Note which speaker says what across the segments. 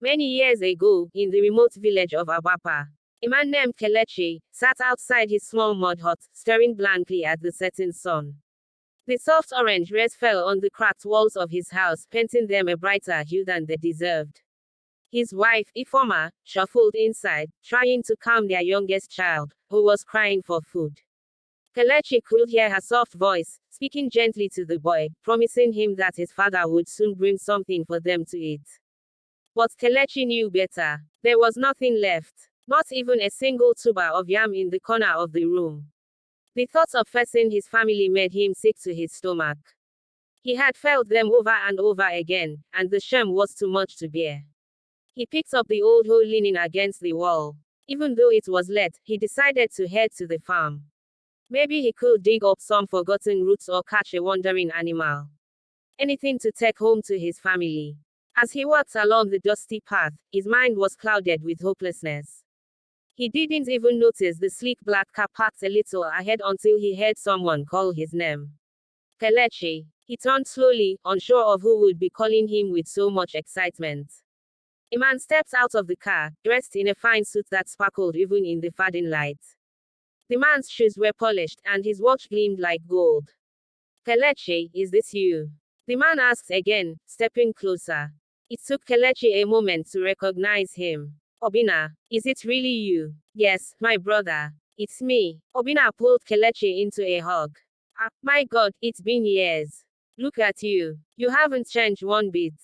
Speaker 1: Many years ago, in the remote village of Abapa, a man named Kelechi sat outside his small mud hut, staring blankly at the setting sun. The soft orange rays fell on the cracked walls of his house, painting them a brighter hue than they deserved. His wife, Ifoma, shuffled inside, trying to calm their youngest child, who was crying for food. Kelechi could hear her soft voice, speaking gently to the boy, promising him that his father would soon bring something for them to eat. But Kelechi knew better. There was nothing left. Not even a single tuber of yam in the corner of the room. The thought of facing his family made him sick to his stomach. He had felt them over and over again, and the shame was too much to bear. He picked up the old hoe leaning against the wall. Even though it was late, he decided to head to the farm. Maybe he could dig up some forgotten roots or catch a wandering animal. Anything to take home to his family. As he walked along the dusty path, his mind was clouded with hopelessness. He didn't even notice the sleek black car parked a little ahead until he heard someone call his name. Kelechi. He turned slowly, unsure of who would be calling him with so much excitement. A man stepped out of the car, dressed in a fine suit that sparkled even in the fading light. The man's shoes were polished, and his watch gleamed like gold. Kelechi, is this you? The man asked again, stepping closer. It took Kelechi a moment to recognize him. Obina, is it really you? Yes, my brother. It's me. Obina pulled Kelechi into a hug. Ah, my God, it's been years. Look at you. You haven't changed one bit.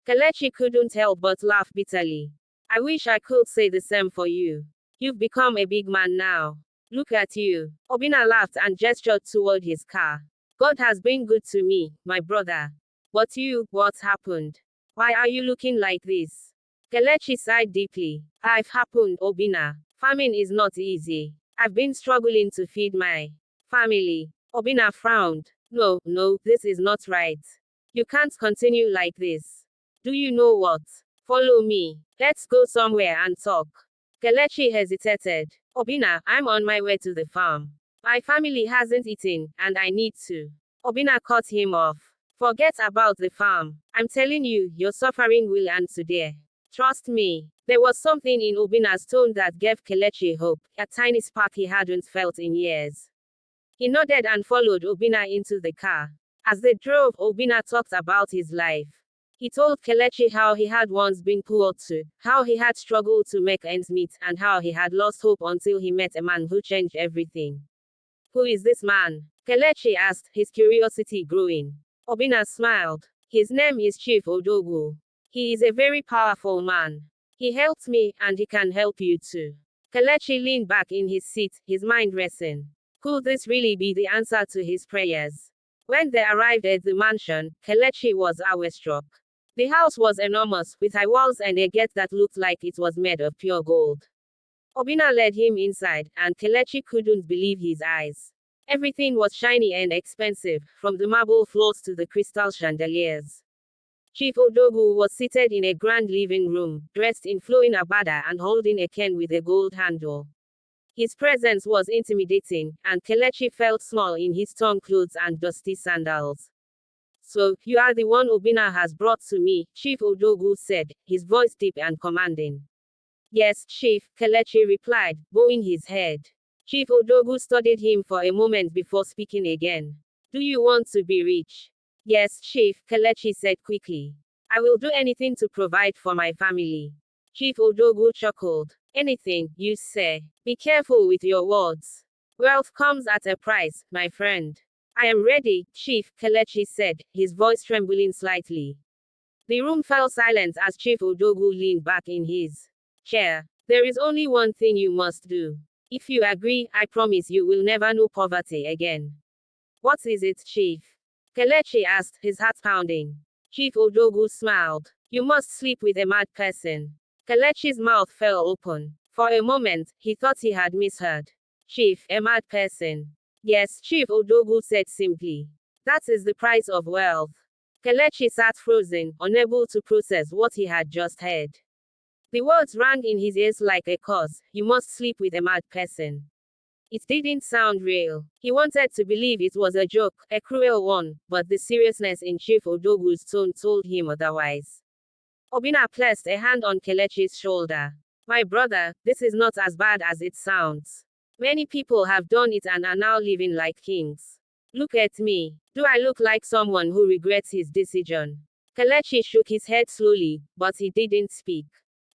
Speaker 1: Kelechi couldn't help but laugh bitterly. I wish I could say the same for you. You've become a big man now. Look at you. Obina laughed and gestured toward his car. God has been good to me, my brother. But you, what's happened? Why are you looking like this? Kelechi sighed deeply. I've happened, Obina. Farming is not easy. I've been struggling to feed my family. Obina frowned. No, no, this is not right. You can't continue like this. Do you know what? Follow me. Let's go somewhere and talk. Kelechi hesitated. Obina, I'm on my way to the farm. My family hasn't eaten, and I need to. Obina cut him off. Forget about the farm. I'm telling you, your suffering will end today. Trust me. There was something in Obina's tone that gave Kelechi hope, a tiny spark he hadn't felt in years. He nodded and followed Obina into the car. As they drove, Obina talked about his life. He told Kelechi how he had once been poor too, how he had struggled to make ends meet, and how he had lost hope until he met a man who changed everything. Who is this man? Kelechi asked, his curiosity growing. Obina smiled. His name is Chief Odogu. He is a very powerful man. He helped me, and he can help you too. Kelechi leaned back in his seat, his mind racing. Could this really be the answer to his prayers? When they arrived at the mansion, Kelechi was awestruck. The house was enormous, with high walls and a gate that looked like it was made of pure gold. Obina led him inside, and Kelechi couldn't believe his eyes. Everything was shiny and expensive, from the marble floors to the crystal chandeliers. Chief Odogu was seated in a grand living room, dressed in flowing abada and holding a cane with a gold handle. His presence was intimidating, and Kelechi felt small in his torn clothes and dusty sandals. So, you are the one Obina has brought to me, Chief Odogu said, his voice deep and commanding. Yes, Chief, Kelechi replied, bowing his head. Chief Odogu studied him for a moment before speaking again. Do you want to be rich? Yes, Chief, Kelechi said quickly. I will do anything to provide for my family. Chief Odogu chuckled. Anything, you say. Be careful with your words. Wealth comes at a price, my friend. I am ready, Chief, Kelechi said, his voice trembling slightly. The room fell silent as Chief Odogu leaned back in his chair. There is only one thing you must do. If you agree, I promise you will never know poverty again. What is it, Chief? Kelechi asked, his heart pounding. Chief Odogu smiled. You must sleep with a mad person. Kelechi's mouth fell open. For a moment, he thought he had misheard. Chief, a mad person. Yes, Chief Odogu said simply. That is the price of wealth. Kelechi sat frozen, unable to process what he had just heard. The words rang in his ears like a curse. You must sleep with a mad person. It didn't sound real. He wanted to believe it was a joke, a cruel one, but the seriousness in Chief Odogu's tone told him otherwise. Obina placed a hand on Kelechi's shoulder. My brother, this is not as bad as it sounds. Many people have done it and are now living like kings. Look at me. Do I look like someone who regrets his decision? Kelechi shook his head slowly, but he didn't speak.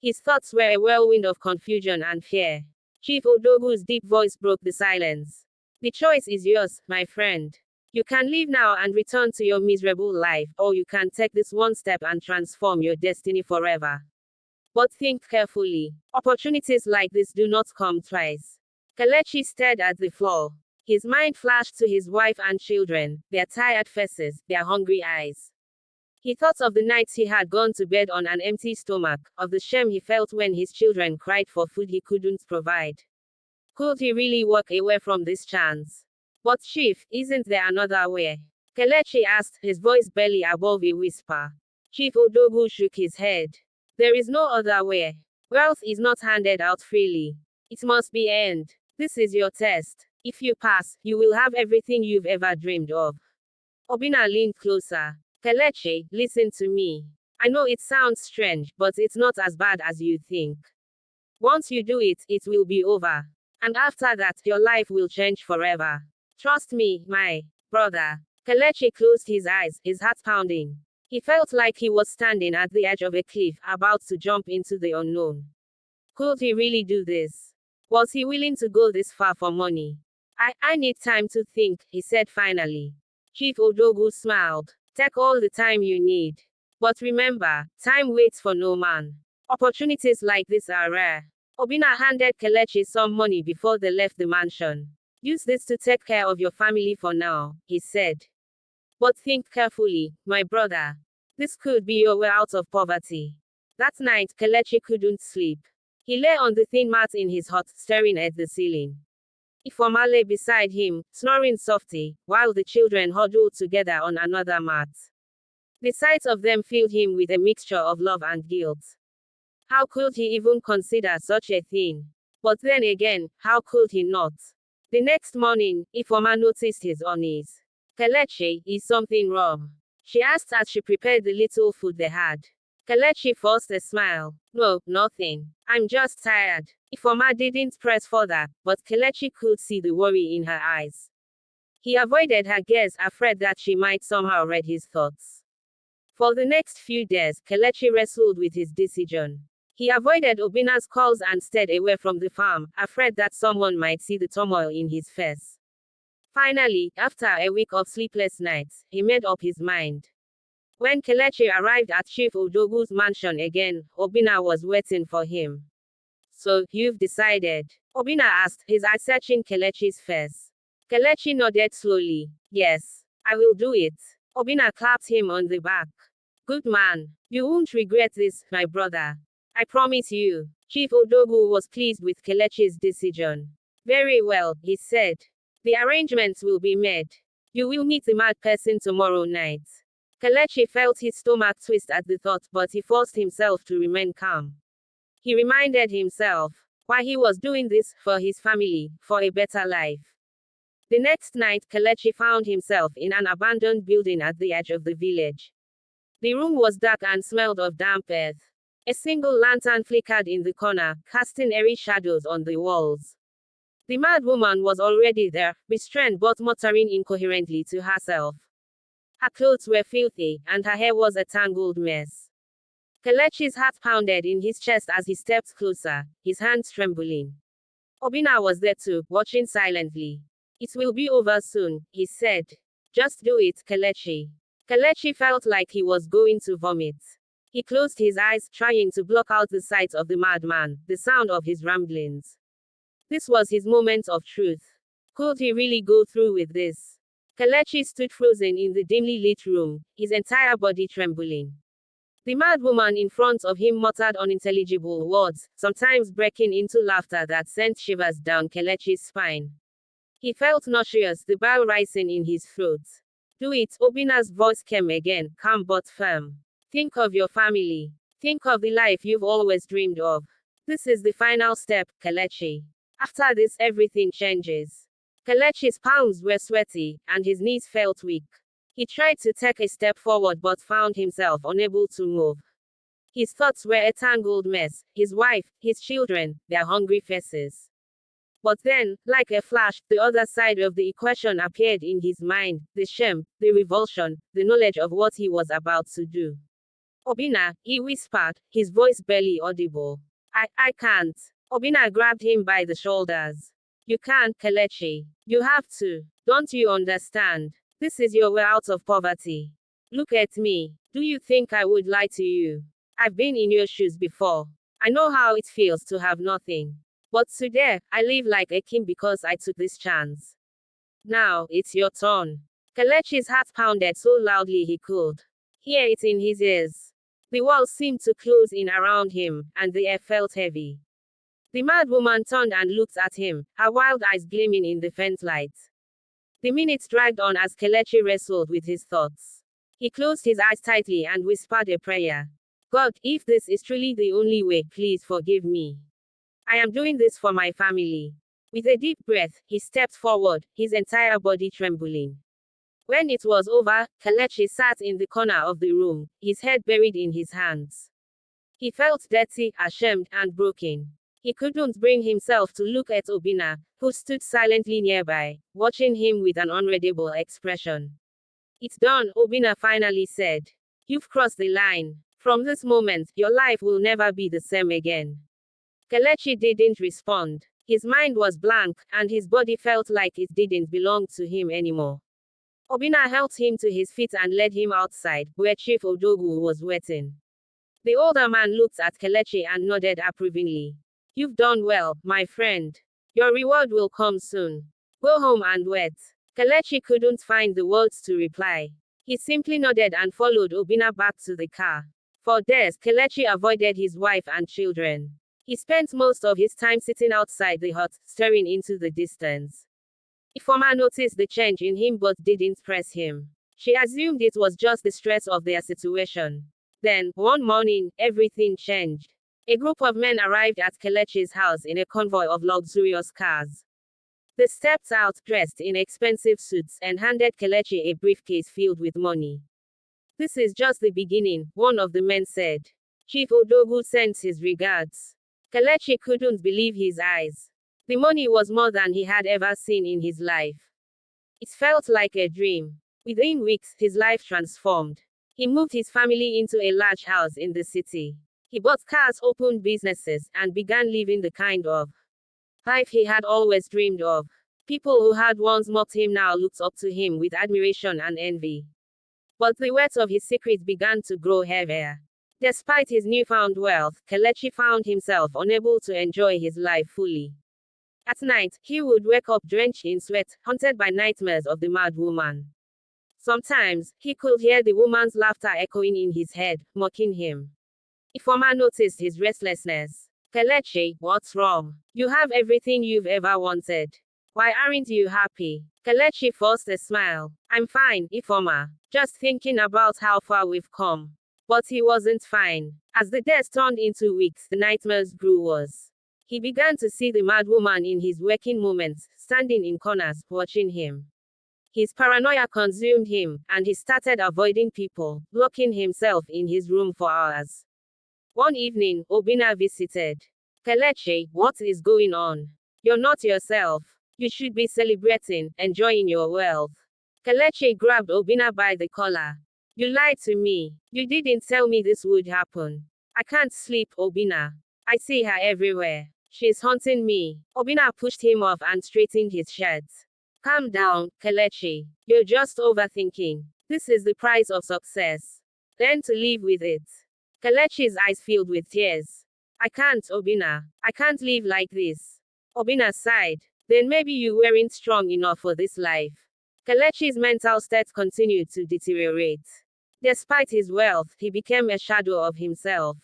Speaker 1: His thoughts were a whirlwind of confusion and fear. Chief Odogu's deep voice broke the silence. The choice is yours, my friend. You can leave now and return to your miserable life, or you can take this one step and transform your destiny forever. But think carefully. Opportunities like this do not come twice. Kelechi stared at the floor. His mind flashed to his wife and children, their tired faces, their hungry eyes. He thought of the nights he had gone to bed on an empty stomach, of the shame he felt when his children cried for food he couldn't provide. Could he really walk away from this chance? But Chief, isn't there another way? Kelechi asked, his voice barely above a whisper. Chief Odogu shook his head. There is no other way. Wealth is not handed out freely. It must be earned. This is your test. If you pass, you will have everything you've ever dreamed of. Obina leaned closer. Kelechi, listen to me. I know it sounds strange, but it's not as bad as you think. Once you do it, it will be over. And after that, your life will change forever. Trust me, my brother. Kelechi closed his eyes, his heart pounding. He felt like he was standing at the edge of a cliff, about to jump into the unknown. Could he really do this? Was he willing to go this far for money? I need time to think, he said finally. Chief Odogu smiled. Take all the time you need. But remember, time waits for no man. Opportunities like this are rare. Obina handed Kelechi some money before they left the mansion. Use this to take care of your family for now, he said. But think carefully, my brother. This could be your way out of poverty. That night, Kelechi couldn't sleep. He lay on the thin mat in his hut, staring at the ceiling. Ifeoma lay beside him, snoring softly, while the children huddled together on another mat. The sight of them filled him with a mixture of love and guilt. How could he even consider such a thing? But then again, how could he not? The next morning, Ifeoma noticed his unease. Kelechi, is something wrong? She asked as she prepared the little food they had. Kelechi forced a smile. No, nothing. I'm just tired. Ifeoma didn't press further, but Kelechi could see the worry in her eyes. He avoided her gaze, afraid that she might somehow read his thoughts. For the next few days, Kelechi wrestled with his decision. He avoided Obina's calls and stayed away from the farm, afraid that someone might see the turmoil in his face. Finally, after a week of sleepless nights, he made up his mind. When Kelechi arrived at Chief Odogu's mansion again, Obina was waiting for him. So, you've decided? Obina asked, his eyes searching Kelechi's face. Kelechi nodded slowly. Yes, I will do it. Obina clapped him on the back. Good man. You won't regret this, my brother. I promise you. Chief Odogu was pleased with Kelechi's decision. Very well, he said. The arrangements will be made. You will meet the mad person tomorrow night. Kelechi felt his stomach twist at the thought, but he forced himself to remain calm. He reminded himself why he was doing this, for his family, for a better life. The next night, Kelechi found himself in an abandoned building at the edge of the village. The room was dark and smelled of damp earth. A single lantern flickered in the corner, casting eerie shadows on the walls. The mad woman was already there, restrained but muttering incoherently to herself. Her clothes were filthy, and her hair was a tangled mess. Kelechi's heart pounded in his chest as he stepped closer, his hands trembling. Obina was there too, watching silently. It will be over soon, he said. Just do it, Kelechi. Kelechi felt like he was going to vomit. He closed his eyes, trying to block out the sight of the madman, the sound of his ramblings. This was his moment of truth. Could he really go through with this? Kelechi stood frozen in the dimly lit room, his entire body trembling. The mad woman in front of him muttered unintelligible words, sometimes breaking into laughter that sent shivers down Kelechi's spine. He felt nauseous, the bile rising in his throat. Do it, Obina's voice came again, calm but firm. Think of your family. Think of the life you've always dreamed of. This is the final step, Kelechi. After this, everything changes. Kelechi's palms were sweaty, and his knees felt weak. He tried to take a step forward but found himself unable to move. His thoughts were a tangled mess: his wife, his children, their hungry faces. But then, like a flash, the other side of the equation appeared in his mind: the shame, the revulsion, the knowledge of what he was about to do. Obina, he whispered, his voice barely audible. I can't. Obina grabbed him by the shoulders. You can't, Kelechi. You have to. Don't you understand? This is your way out of poverty. Look at me. Do you think I would lie to you? I've been in your shoes before. I know how it feels to have nothing. But today, I live like a king because I took this chance. Now, it's your turn. Kelechi's heart pounded so loudly he could hear it in his ears. The walls seemed to close in around him, and the air felt heavy. The mad woman turned and looked at him, her wild eyes gleaming in the faint light. The minutes dragged on as Kelechi wrestled with his thoughts. He closed his eyes tightly and whispered a prayer. God, if this is truly the only way, please forgive me. I am doing this for my family. With a deep breath, he stepped forward, his entire body trembling. When it was over, Kelechi sat in the corner of the room, his head buried in his hands. He felt dirty, ashamed, and broken. He couldn't bring himself to look at Obina, who stood silently nearby, watching him with an unreadable expression. It's done, Obina finally said. You've crossed the line. From this moment, your life will never be the same again. Kelechi didn't respond. His mind was blank, and his body felt like it didn't belong to him anymore. Obina helped him to his feet and led him outside, where Chief Odogu was waiting. The older man looked at Kelechi and nodded approvingly. You've done well, my friend. Your reward will come soon. Go home and wait. Kelechi couldn't find the words to reply. He simply nodded and followed Obina back to the car. For days, Kelechi avoided his wife and children. He spent most of his time sitting outside the hut, staring into the distance. Ifeoma noticed the change in him but didn't press him. She assumed it was just the stress of their situation. Then, one morning, everything changed. A group of men arrived at Kelechi's house in a convoy of luxurious cars. They stepped out, dressed in expensive suits, and handed Kelechi a briefcase filled with money. This is just the beginning, one of the men said. Chief Odogu sends his regards. Kelechi couldn't believe his eyes. The money was more than he had ever seen in his life. It felt like a dream. Within weeks, his life transformed. He moved his family into a large house in the city. He bought cars, opened businesses, and began living the kind of life he had always dreamed of. People who had once mocked him now looked up to him with admiration and envy. But the weight of his secret began to grow heavier. Despite his newfound wealth, Kelechi found himself unable to enjoy his life fully. At night, he would wake up drenched in sweat, haunted by nightmares of the mad woman. Sometimes, he could hear the woman's laughter echoing in his head, mocking him. Ifeoma noticed his restlessness. Kelechi, what's wrong? You have everything you've ever wanted. Why aren't you happy? Kelechi forced a smile. I'm fine, Ifeoma. Just thinking about how far we've come. But he wasn't fine. As the days turned into weeks, the nightmares grew worse. He began to see the mad woman in his waking moments, standing in corners, watching him. His paranoia consumed him, and he started avoiding people, locking himself in his room for hours. One evening, Obina visited. Kelechi, what is going on? You're not yourself. You should be celebrating, enjoying your wealth. Kelechi grabbed Obina by the collar. You lied to me. You didn't tell me this would happen. I can't sleep, Obina. I see her everywhere. She's haunting me. Obina pushed him off and straightened his shirt. Calm down, Kelechi. You're just overthinking. This is the price of success. Learn to live with it. Kelechi's eyes filled with tears. I can't, Obina. I can't live like this. Obina sighed. Then maybe you weren't strong enough for this life. Kelechi's mental state continued to deteriorate. Despite his wealth, he became a shadow of himself.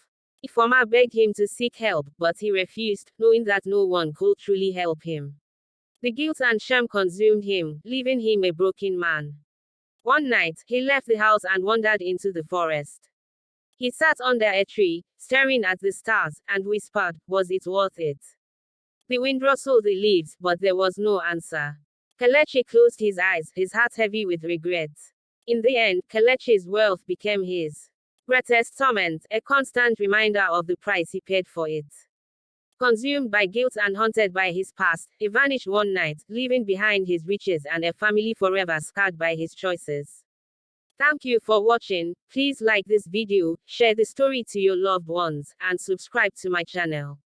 Speaker 1: Ifeoma begged him to seek help, but he refused, knowing that no one could truly help him. The guilt and shame consumed him, leaving him a broken man. One night, he left the house and wandered into the forest. He sat under a tree, staring at the stars, and whispered, was it worth it? The wind rustled the leaves, but there was no answer. Kelechi closed his eyes, his heart heavy with regret. In the end, Kelechi's wealth became his Greatest torment, a constant reminder of the price he paid for it. Consumed by guilt and haunted by his past, he vanished one night, leaving behind his riches and a family forever scarred by his choices. Thank you for watching. Please like this video, share the story to your loved ones, and subscribe to my channel.